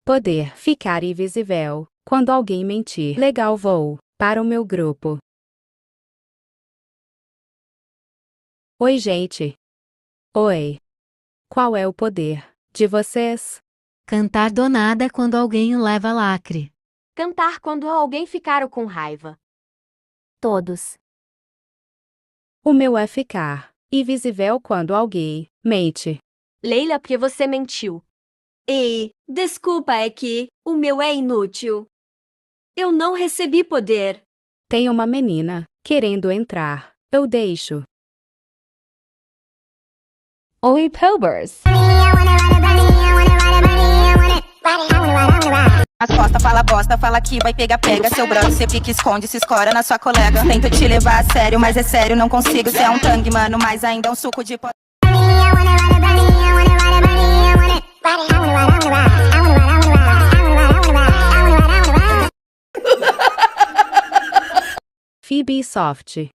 Poder ficar invisível quando alguém mentir. Legal, vou para o meu grupo. Oi, gente. Oi. Qual é o poder de vocês? Cantar do nada quando alguém leva lacre. Cantar quando alguém ficar com raiva. Todos. O meu é ficar invisível quando alguém mente. Leila, porque você mentiu. Ei, desculpa, é que o meu é inútil. Eu não recebi poder. Tem uma menina querendo entrar. Eu deixo. Oi, Pobers. As costas, fala bosta, fala que vai pegar, pega seu brother, cê pique, esconde, se escora na sua colega. Tento te levar a sério, mas é sério, não consigo. Cê é um tangue, mano, mas ainda é um suco de pó. Phoebe Soft.